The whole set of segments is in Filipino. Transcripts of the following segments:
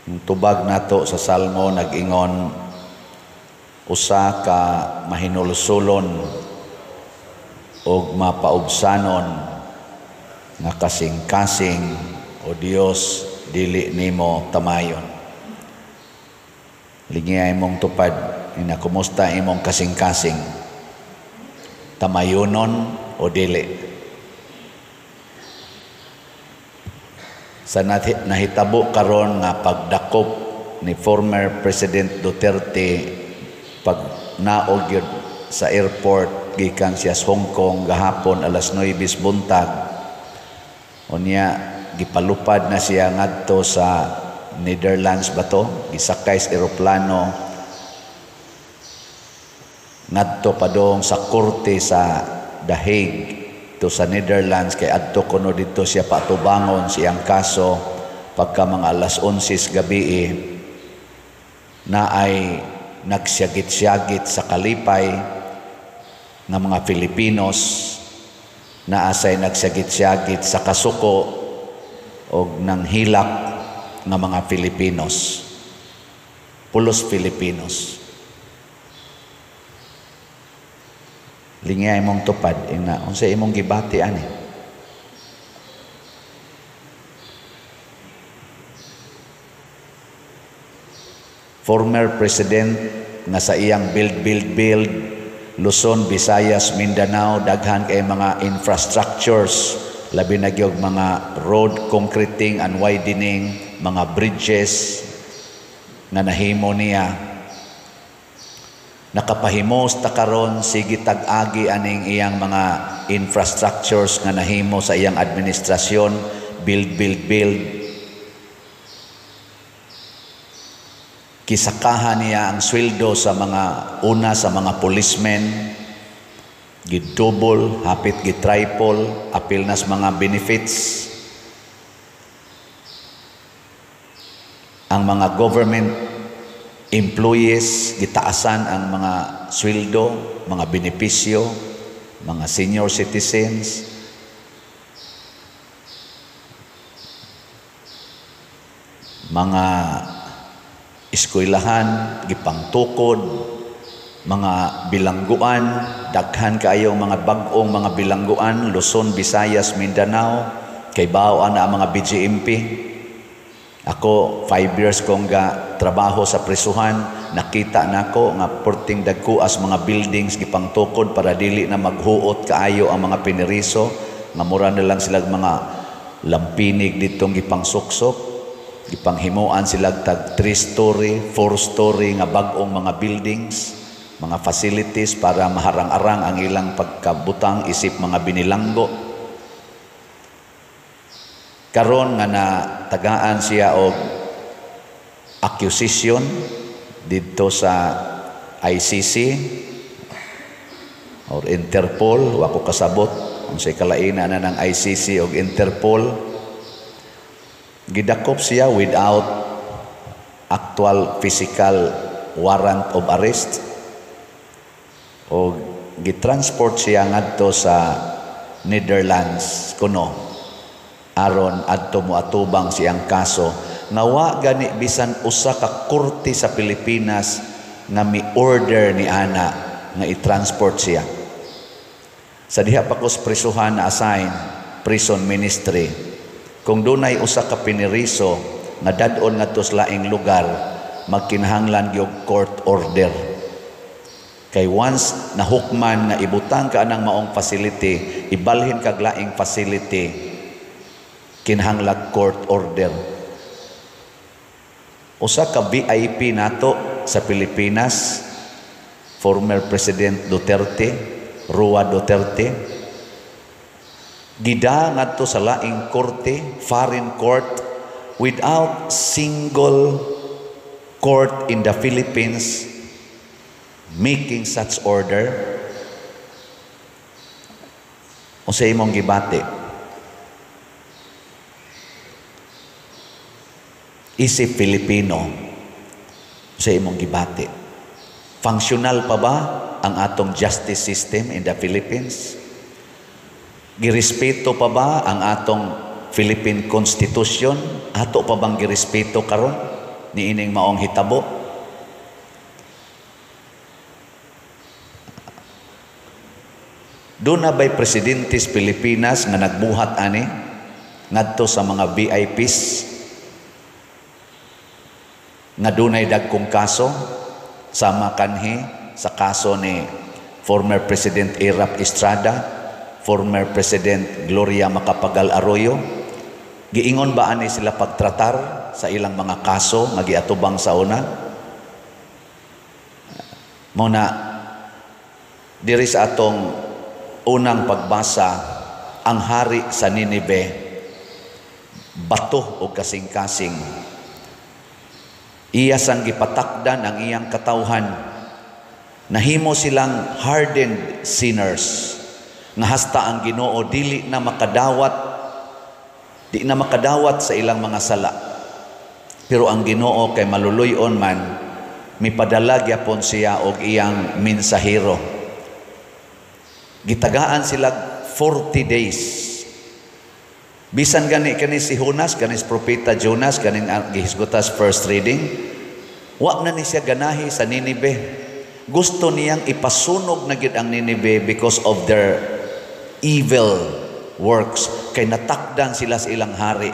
Ang tubag nato sa Salmo nag-ingon, usa ka mahinulsulon o mapaubsanon nga kasing-kasing o Dios dili nimo tamayon. Lingi imong tupad, ina kumusta imong kasing-kasing? Tamayonon o dili? Sa nahitabo karon nga pagdakop ni former President Duterte pag naog yun sa airport gikan siya sa Hong Kong gahapon alas 9 buntag, unya gipalupad na siya ngadto sa Netherlands ba to, gisakay sa eroplano ngadto padong sa korte sa The Hague to sa Netherlands, kay adto kuno dito siya patubangon siyang kaso pagka mga alas 11 gabi na ay nagsyagit-syagit sa kalipay ng mga Filipinos, na asay nagsyagit-syagit sa kasuko o ng hilak ng mga Filipinos, pulos Filipinos. Lingya imong tupad, ina unsa imong gibati ani? Former President nga sa iyang build, Luzon, Visayas, Mindanao, daghan kay mga infrastructures, labi na gyud mga road concreting and widening, mga bridges nga nahimo niya. Nakapahimos ta karon sige tag-agi aning iyang mga infrastructures nga nahimo sa iyang administrasyon, build. Kisakahan niya ang sweldo sa mga policemen, gid-double, hapit gid-triple, apil nas mga benefits. Ang mga government employees, gitaasan ang mga sweldo, mga benepisyo, mga senior citizens. Mga eskwelahan, gipangtukod, mga bilangguan, daghan kaayong mga bag-ong mga bilangguan, Luzon, Visayas, Mindanao, kay bao na ang mga BGMP. Ako, 5 years kong trabaho sa prisuhan, nakita nako nga porting dagkuas mga buildings gipangtukod para dili na maghuot kaayo ang mga piniriso, nga mura na lang sila mga lampinig ditong gipangsuksok, gipanghimuan sila tag 3-story, 4-story nga bag-ong mga buildings, mga facilities para maharang-arang ang ilang pagkabutang isip mga binilanggo. Karon nga natagaan siya og accusation dito sa ICC or Interpol, wa ko kasabot unsay kalainan na ng ICC og Interpol. Gidakop siya without actual physical warrant of arrest o gitransport siya ngadto sa Netherlands kuno aron adto moatubang siyang kaso nga wa gani bisan usa ka korte sa Pilipinas nga mi-order ni ana nga i-transport siya. Sa diha pa ko prisuhan na assign prison ministry, kung dunay usa ka piniriso nga dad-on ngadto sa laing lugar, magkinahanglan gyud court order. Kay once nahukman nga ibutang ka anang maong facility, ibalhin kag laing facility, kinahanglan court order. Usa ka VIP nato sa Pilipinas, former President Duterte, Roa Duterte, gida ngadto sa laing korte, foreign court, without single court in the Philippines making such order. Unsay imong gibati? Isip Filipino sa imong gibati. Functional pa ba ang atong justice system in the Philippines? Girespeto pa ba ang atong Philippine Constitution? Ato pa bang girespeto karon? ni ining maong hitabo. Doon na ba'y presidente sa Pilipinas nga nagbuhat ani ngadto sa mga VIPs nga dunay dagkong kaso sama kanhi sa kaso ni former President Erap Estrada, former President Gloria Macapagal Arroyo. Giingon ba ani sila pagtratar sa ilang mga kaso nga giatubang sa una? Muna diri sa atong unang pagbasa, ang hari sa Ninive bato o kasing-kasing. Iya sang gipatakdan ang iyang katawhan. Nahimo silang hardened sinners. Nga hasta ang Ginoo di na makadawat sa ilang mga sala. Pero ang Ginoo kay maluluyon man, mipadala gyapon siya og iyang mensahero. Gitagaan sila 40 days. Bisan gani si Jonas, kanis propeta Jonas, kaning gihisgotas first reading, wa na ni siya ganahi sa Ninive. Gusto niyang ipasunog na gid ang Ninive because of their evil works. Kay natakdan sila sa ilang hari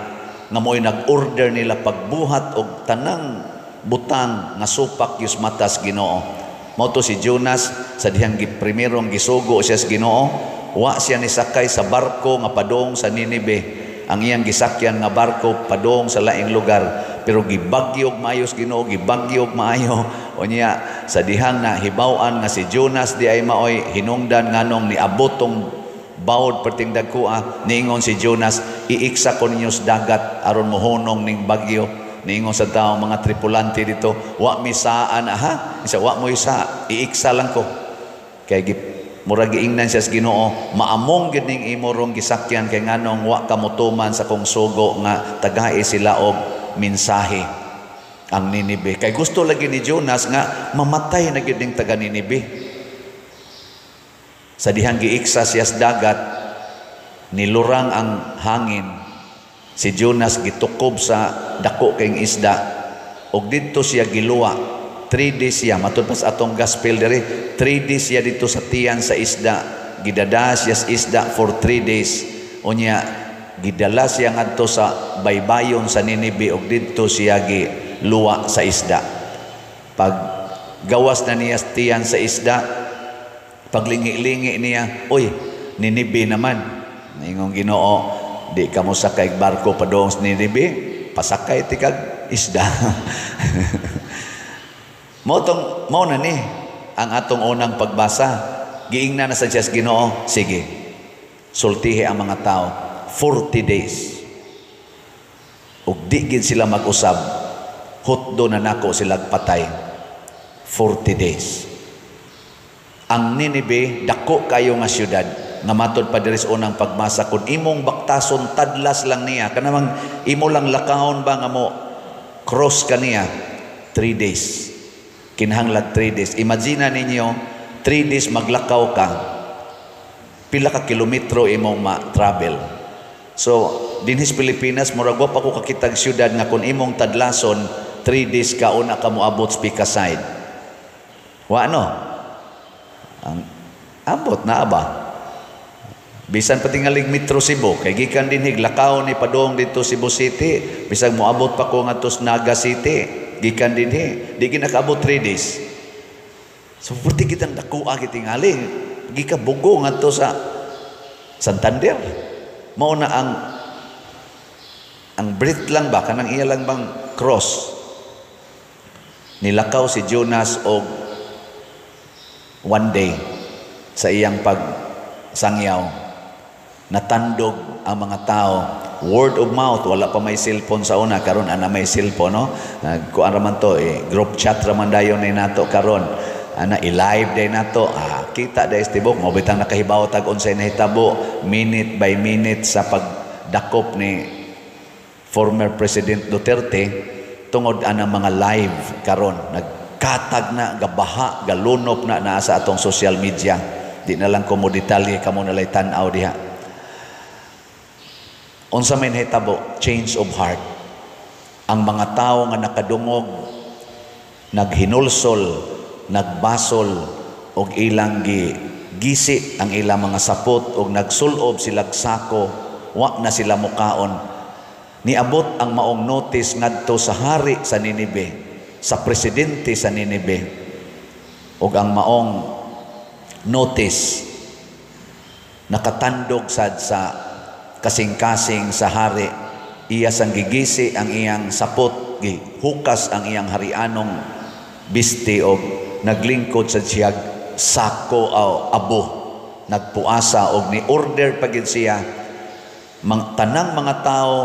nga mo'y nag-order nila pagbuhat og tanang butang nga supak yus matas Ginoo. Mao to si Jonas sa dihang primerong gisugo siya sa Ginoo, wa siya ni sakay sa barko nga padong sa Ninive. Ang iyang gisakyan nga barko padong sa laing lugar, pero gibagyog maayos Ginoo, gibagyog maayo. O niya sa dihang na hibaw-an nga si Jonas di ay maoy hinungdan nganong ni abotong bawod perting dagkua, niingon si Jonas, iiksa ko ninyo sa dagat aron mohunong ning bagyo. Niingon sa taong mga tripulante dito, wa misaan isa wa mo isa, iiksa lang ko. Kay murag giingnan siya sa Ginoo, maamong gid ning imorong gisakyan kay nganong wa kamutuman sa kong sugo nga tagay sila og mensahe ang Ninive. Kay gusto lagi ni Jonas nga mamatay na gid ning taga Ninive. Sa dihang giiksa siya sa dagat, nilurang ang hangin. Si Jonas gitukob sa dako kayong isda og didto siya giluwa. 3 days siya, matod pa sa atong gospel diri, 3 days siya dito sa tiyan sa isda. Gidada siya sa isda for 3 days. Unya, gidala siya ngadto sa baybayon sa Ninive og didto siya giluwa sa isda. Pag gawas na niya sa tiyan sa isda, paglingi-lingi niya, "Uy, Ninive naman." Ingong Ginoo, "Di ka mo sakay barko padong sa Ninive, pasakay ti kag isda." Mao na ni ang atong unang pagbasa. Giingnan na sa Diyos Ginoo, sige, sultihi ang mga tao 40 days. Ug di gid sila mag-usab, hutdo na nako sila patay. 40 days. Ang Ninive dako kayo nga syudad, nga matod pa diri sa unang pagbasa, kun imong baktason tadlas lang niya, kanamang imo lang lakahon ba nga mo cross kaniya 3 days. Kinahanglan 3 days. Imagine ninyo, 3 days maglakaw ka, pila ka kilometro imong ma-travel. So, dinhis Pilipinas, murag wa pa ko kakitag syudad nga kung imong tadlason, 3 days ka una ka moabot sa Pikaside. Wa ano? Ang abot na aba. Bisan patingalig Metro Cebu, kay gikan dinhig lakaw ni padong dito Cebu City, bisag moabot pa ko ngadto sa Naga City. Gikan din di ginakaabot 3 days. So, purti kitang dakua kitingali. Gikabugo nga to sa Santander. Mauna ang breath lang ba, kanang iya lang bang cross. Nilakaw si Jonas og 1 day sa iyang pagsangyaw. Natandog ang mga tao. Word of mouth, wala pa may cellphone sa una, karon ana may cellphone, no? Kuan raman to, group chat raman dayon ni nato karon. Ana i-live day nato. Kita day tibok mo bitang nakahibaw tag unsay nahitabo minute by minute sa pagdakop ni former President Duterte tungod anang mga live karon. Nagkatag na, gabaha, galunop na sa atong social media. Di na lang ko mo detalye kamo nalay tan-aw diha. Unsa may nahitabo? Change of heart. ang mga tao nga nakadungog naghinulsol, nagbasol og ilang gisi ang ilang mga sapot og nagsulob sila sako, wa na sila mukaon. Niabot ang maong notice ngadto sa hari sa Ninibe, sa presidente sa Ninibe, og ang maong notice nakatandog sad sa kasing-kasing sa hari. Iya sang gigisi ang iyang sapot, gihukas ang iyang harianong biste og naglingkod sa siyag sako o abo, nagpuasa og ni order pagid siya tanang mga tao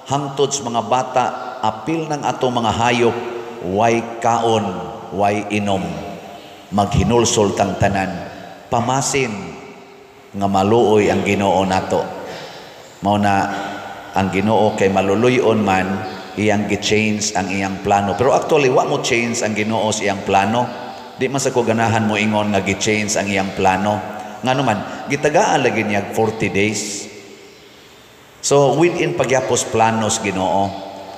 hangtod sa mga bata, apil ng ato mga hayop, way kaon, way inom, maghinulsol tang tanan, pamasin nga maluoy ang Ginoo nato. Mao na ang Ginoo kay maluluyon man, iyang gi-change ang iyang plano. Pero actually wa mo change ang Ginoo sa iyang plano. Di man sa ko ganahan mo ingon nga gi-change ang iyang plano. Ngano man gitagaan lagi niya 40 days. So within pagyapos planos Ginoo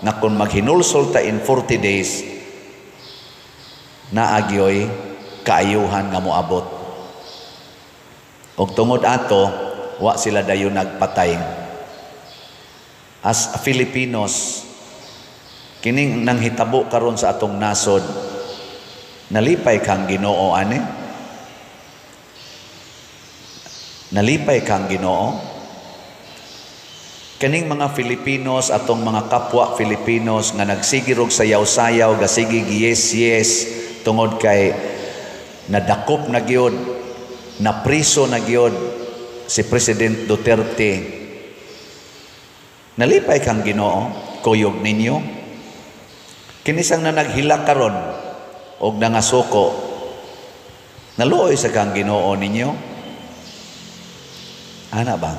na kung maghinulsol ta in 40 days naagyoy kaayuhan nga moabot. Og tungod ato wa sila dayon nagpatay. As Filipinos, kining nang hitabo karon sa atong nasod, nalipay kang Ginoo ani? Nalipay kang Ginoo? Kaning mga Filipinos, atong mga kapwa Filipinos nga nagsigirog sayaw-sayaw, gasigi yes tungod kay nadakop na gyud, na priso na gyud si President Duterte. Nalipay kang Ginoo, kuyog ninyo. Kinisang na naghila karon og nangasuko, naluoy sa kang Ginoo ninyo. Ana ba?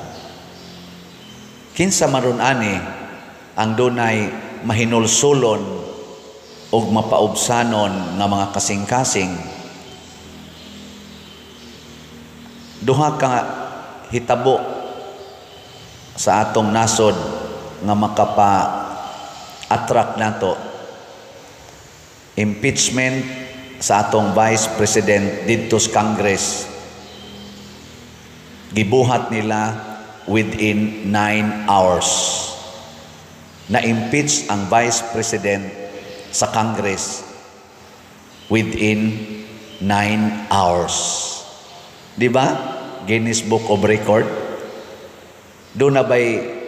Kinsa maron ani ang dunay mahinulsulon og mapaubsanon nga mga kasing-kasing. Duha ka hitabo sa atong nasod nga makapa-attract nato. Impeachment sa atong Vice President didto sa Congress. Gibuhat nila within 9 hours. Na-impeach ang Vice President sa Congress within 9 hours. Di ba? Guinness Book of Record. Doon na ba'y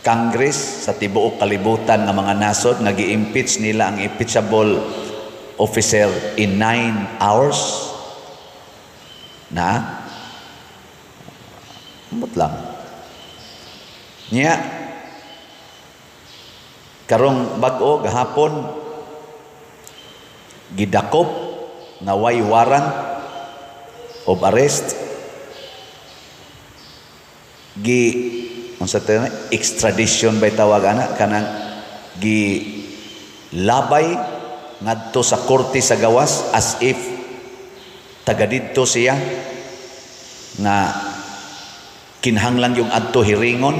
Congress sa tibuok kalibutan ng mga nasod, nag-i-impeach nila ang impeachable officer in 9 hours? Na? Umot lang. Nya, karong bag-o, gahapon, gidakop, na way warrant of arrest, extradition by tawag ana, kanang labay ngadto sa korte sa gawas as if taga didto siya nga kinahanglan yung adto hiringon,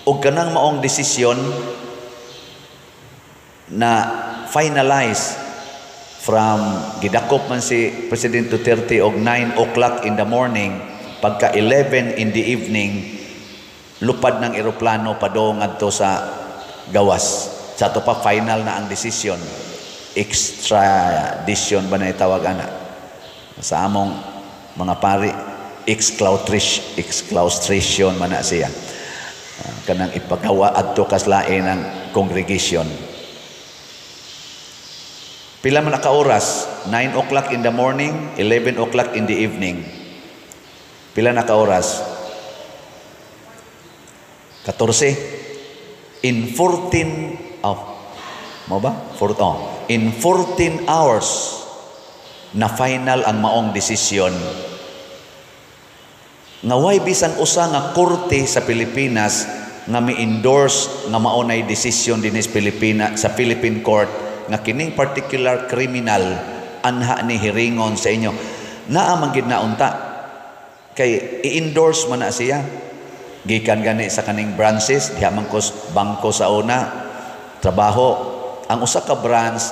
o kanang maong desisyon na finalize from gidakop man si President Duterte og 9 o'clock in the morning, pagka 11 in the evening lupad ng eroplano padong adto sa gawas. Sa ato pa final na ang desisyon, extradition ba na itawag ana sa among mga pari, exclaustration man na siya. Kanang ipagawa adto kaslain ng congregation. Pila man ka oras? 9 o'clock in the morning, 11 o'clock in the evening. Pila na ka oras? 14. In 14 in 14 hours na final ang maong desisyon. Nga way bisan usa nga korte sa Pilipinas nga mi-endorse nga maunay desisyon dinis Pilipinas sa Philippine Court nga kining particular criminal anha ni hiringon sa inyo. Naa man gid naunta kay i-endorse man na siya. Gikan gani sa kaning branches, diha man bangko sa una, trabaho. Ang usa ka branch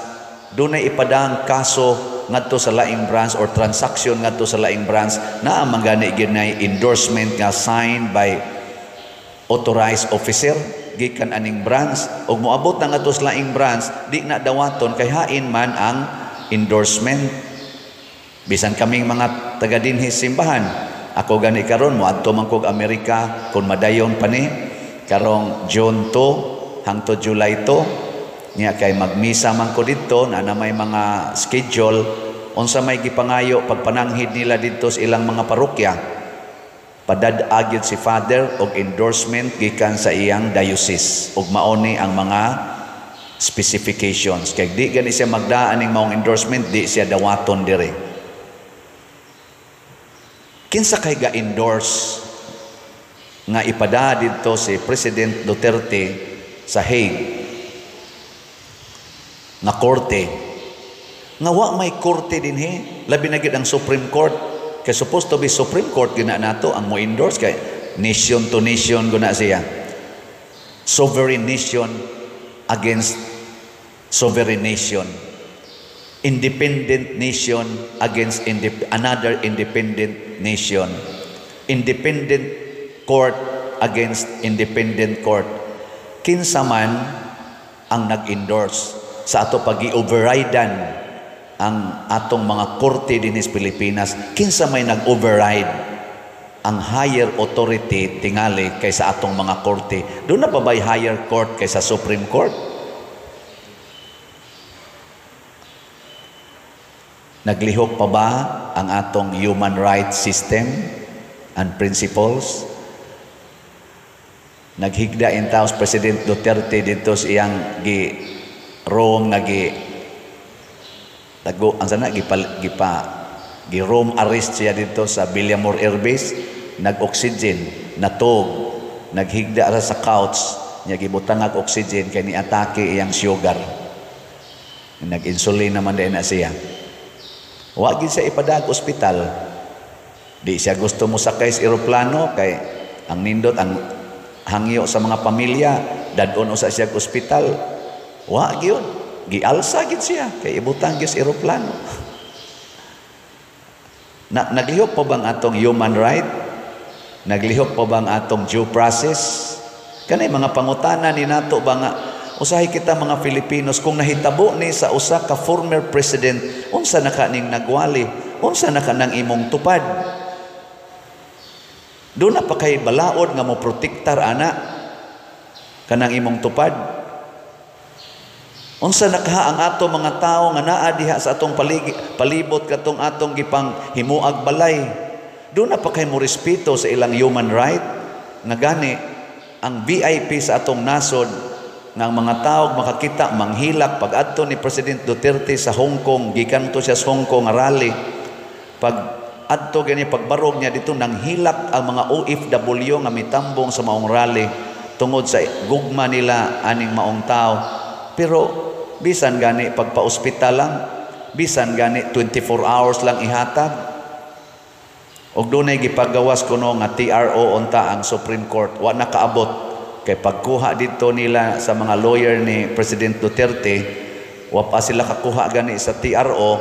dunay ipadang kaso ngadto sa laing branch or transaction ngadto sa laing branch na ang mangani ginay endorsement nga signed by authorized officer gikan aning branch ug moabot na ngadto sa laing branch di na dawaton kay hain man ang endorsement. Bisan kaming mga taga dinhi simbahan, ako gani karon moadto man kog Amerika kun madayon pa ni karong June 2 hangtod July 2 niya kay magmisa man ko dito na may mga schedule unsa may gipangayo pagpananghid nila dito sa ilang mga parokya padad-agid si Father og endorsement gikan sa iyang diocese ug mauni ang mga specifications kay di gani siya magdaan ning maong endorsement di siya dawaton dire. Kinsa kay ga-endorse nga ipada dito si President Duterte sa Hague nga korte nga wa may korte dinhi labi na gid ang Supreme Court kay supposed to be Supreme Court gina nato ang mo endorse kay nation to nation guna siya, sovereign nation against sovereign nation, independent nation against another independent nation, independent court against independent court. Kinsa man ang nag-endorse sa ato pag-i-overridean ang atong mga korte din sa Pilipinas? Kinsa may nag-override ang higher authority tingali kaysa atong mga korte? Doon na pa ba'y higher court kaysa Supreme Court? Naglihok pa ba ang atong human rights system and principles? Naghigda in taos President Duterte dito sa iyang Rome nga ang sana Rome arrest siya dito sa Villamor Air Base, nag-oxygen, natog, naghigda ra sa couch, niya gibutang ang oxygen kay ni-atake iyang sugar. Nag-insulin naman din na siya. Wa gid siya ipadag ospital. Di siya gusto mo sakay sa eroplano kay ang nindot ang hangyo sa mga pamilya, dadon usa siya sa ospital. Wa gyud, gialsa gid siya kay ibutang gyud sa eroplano. Naglihok pa bang atong human right? Naglihok pa bang atong due process? Kanay mga pangutana ni nato ba nga usahay kita mga Filipinos kung nahitabo ni sa usa ka former president, unsa na kaning nagwali, unsa na kanang imong tupad? Doon na pa kay balaod nga mo protektar ana kanang imong tupad. Unsa nakaha ang ato mga tao nga naa diha sa atong palibot katong atong gipang himuag balay. Doon na pa kay mo respeto sa ilang human right nga gani ang VIP sa atong nasod nga ang mga tao makakita manghilak pag adto ni President Duterte sa Hong Kong, gikan to siya sa Hong Kong rally. Pag adto gani pagbarog niya dito nang hilak ang mga OFW nga mitambong sa maong rally tungod sa gugma nila aning maong tao. Pero bisan gani pagpa-ospital lang, bisan gani 24 hours lang ihatag. Og dunay gipagawas kuno nga TRO unta ang Supreme Court, wa nakaabot kay pagkuha dito nila sa mga lawyer ni President Duterte, wa pa sila kakuha gani sa TRO,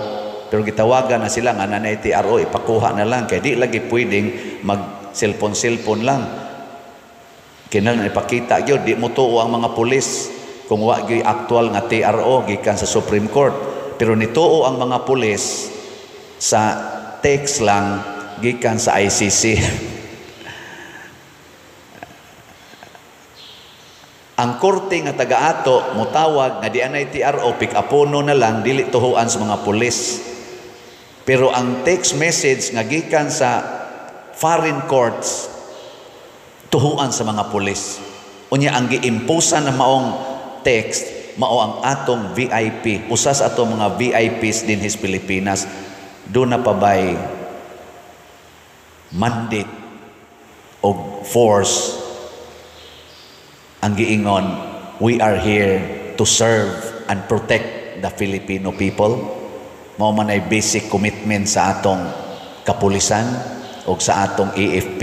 pero gitawagan na sila nga nanay TRO ipakuha na lang kay di lagi pwedeng mag cellphone lang. Kinahanglan ipakita gyud di mo tuo ang mga pulis kung wa gyud actual nga TRO gikan sa Supreme Court, pero nituo ang mga pulis sa text lang gikan sa ICC. Ang korte nga taga-ato mutawag nga di anay TRO, pick-upono na lang, dili tuhuan sa mga pulis. Pero ang text message nga gikan sa foreign courts tuhuan sa mga pulis. Unya ang giimposan na maong text mao ang atong VIP, usa sa atong mga VIPs din his Pilipinas. Doon na pa ba'y mandate o force ang giingon, we are here to serve and protect the Filipino people? Mao man ay basic commitment sa atong kapulisan o sa atong AFP,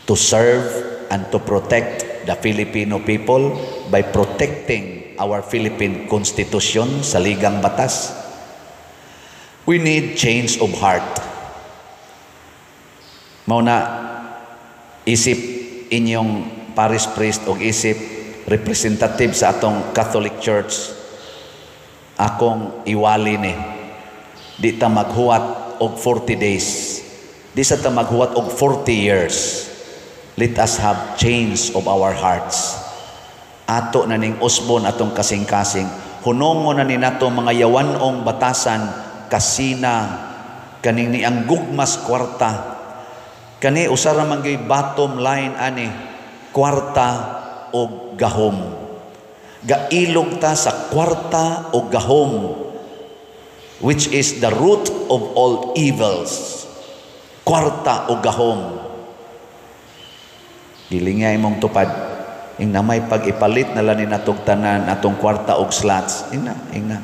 to serve and to protect the Filipino people by protecting our Philippine Constitution, saligang batas. We need change of heart. Mauna, isip inyong parish priest o isip representative sa atong Catholic Church, akong iwali ni, di ta maghuwat og 40 days, di sa ta maghuwat og 40 years. Let us have change of our hearts. Ato na ning usbon atong kasing-kasing, hunongon na ni nato mga yawanong batasan, kasina, kaning ni ang gugmas kwarta, kani usara man gyud bottom line ani, kwarta o gahom. Gailog ta sa kwarta o gahom, which is the root of all evils. Kwarta o gahom. Gilingay mong tupad. Ing namay pag-ipalit na lang ni natong tanan atong kwarta og slots. Ingna.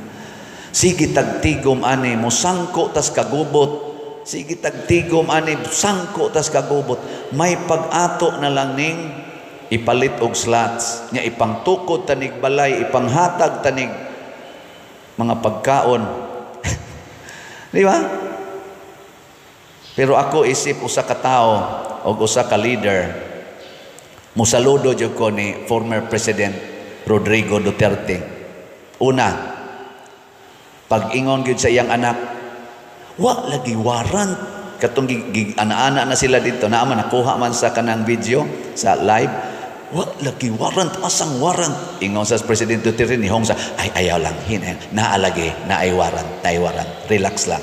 Sige tagtigom ani, musangko tas kagubot. Sige tagtigom ani, sangko tas kagubot. May pag-ato na lang ning ipalit og slots. Nya ipangtukod tanig balay, ipanghatag tanig mga pagkaon. Di ba? Pero ako isip usa ka tao o usa ka leader, musaludo jud ko ni former President Rodrigo Duterte. Una, pag-ingon gyud sa iyang anak, wa lagi warrant. Katong ana-ana na sila dito, naaman nakuha man sa kanang video sa live, wa lagi warrant, asang warrant. Ingon sa President Duterte ni Hong sa, ayaw lang, naalagi, naay warrant, relax lang,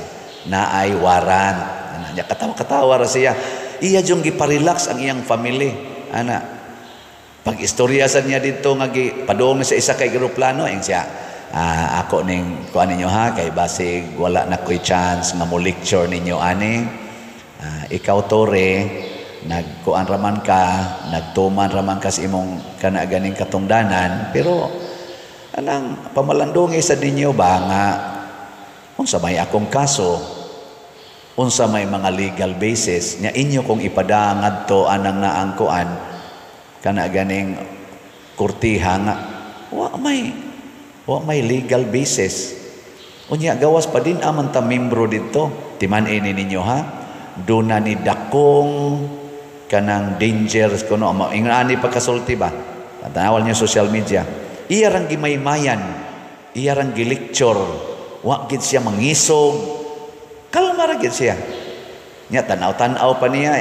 naay warrant. Nya katawa-katawa ra siya. Iya jung giparelax ang iyang family. Ana, pag-istorya sa niya dito nga padung sa isa kay eroplano, ing siya, ako ning kuan ninyo ha, kay basig wala na ko'y chance nga mo lecture ninyo ani. Ikaw tore, nagkuan raman ka, nagtuman raman ka sa imong kana ganing katungdanan, pero anang pamalandungi sa dinyo ba nga unsa may akong kaso, unsa may mga legal basis nya inyo kung ipadangad to anang naang kuan kana ganing kurtiha nga wa may legal basis. Unya gawas pa din aman ta membro dito. Timan-ini ninyo ha, duna ni dakong kanang dangers kuno ingani pagkasulti ba. Tanawal niyo social media. Iya rang gimaymayan, iya rang gilecture, wa gid siya mangisog. Kalma ra gid siya. Nya tanaw-tanaw pa niya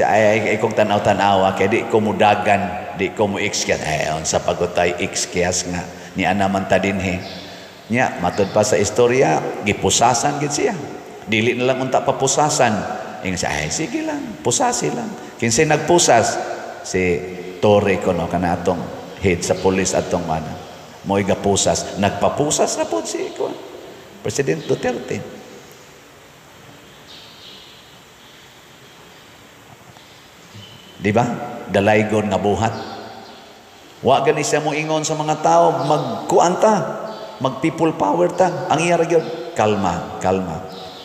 ay kung tanaw-tanaw kay di ko mudagan, di ko mo exkias unsa pagutay exkias nga ni ana man ta dinhi. Nya matud pa sa istorya gipusasan gid siya, dili na lang unta papusasan. Ingon siya sige lang, pusasi lang. Kinsay nagpusas? Si Torre kuno kana atong head sa police atong ana mo'y gapusas, nagpapusas na po si President Duterte. Di ba? Dalaygon nga buhat. Wa gani siya mo ingon sa mga tao, magkuanta, mag people power ta. Ang iya ra gyud, kalma.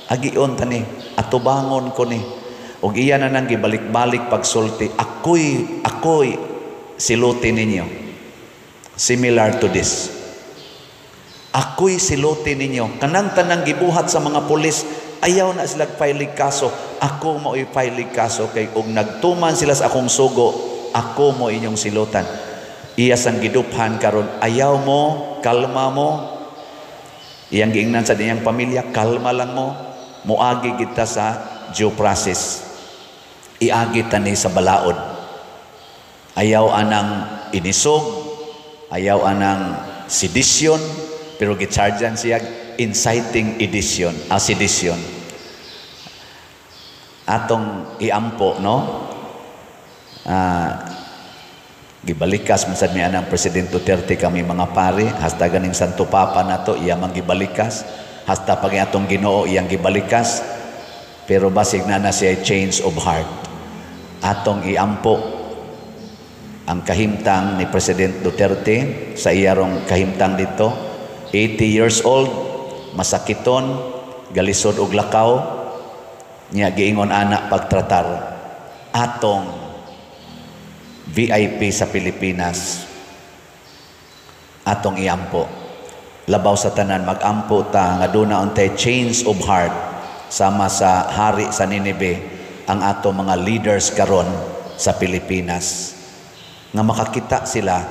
Agion ta ni, atubangon ko ni. Og iya na nang gibalik-balik pagsulti, ako'y siluti ninyo. Similar to this. Ako'y siluti ninyo. Kanang tanang gibuhat sa mga pulis, ayaw na sila pailig kaso. Ako mo ipailig kaso kay og nagtuman sila sa akong sugo, ako mo inyong silutan. Iya sang giduphan karon, ayaw mo, kalma mo. Iyang giingnan sa diyang pamilya, kalma lang mo. Muagi kita sa due process. Iagi tani sa balaod. Ayaw anang inisog, ayaw anang sedisyon, pero gichargean siya inciting sedition. Atong iampo, no? Gibalikas masad niya ng President Duterte kami mga pari, hasta ganing Santo Papa na to, iya mang gibalikas, hasta pag atong Ginoo iyang gibalikas, pero basig na siya change of heart. Atong iampo ang kahimtang ni President Duterte sa iyarong kahimtang dito, 80 years old, masakiton, galisod og lakaw, niya giingon anak pagtratar atong VIP sa Pilipinas atong iampo. Labaw sa tanan magampo ta nga duna untay change of heart sama sa hari sa Ninibe ang atong mga leaders karon sa Pilipinas nga makakita sila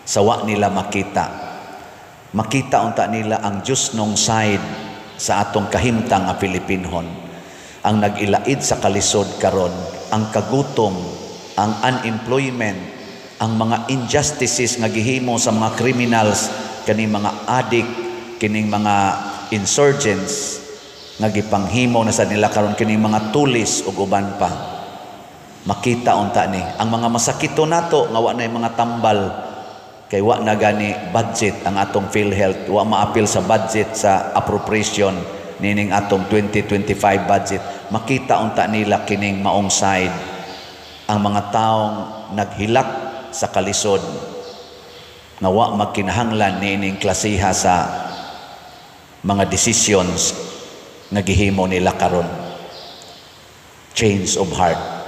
sa wa nila makita unta nila ang Diyos nung side sa atong kahimtang nga Pilipinhon, ang nag-ilaid sa kalisod karon, ang kagutom, ang unemployment, ang mga injustices nga gihimo sa mga criminals, kaning mga addict, kining mga insurgents nga gipanghimo na sa nila karon, kining mga tulis ug uban pa. Makita unta ni ang mga masakito nato nga wa nay mga tambal kay wa na gani budget ang atong PhilHealth, wa maapil sa budget sa appropriation nining atong 2025 budget. Makita unta nila kining maong side ang mga taong naghilak sa kalisod nga wa magkinahanglan nining klasiha sa mga decisions nga gihimo nila karon. Change of heart.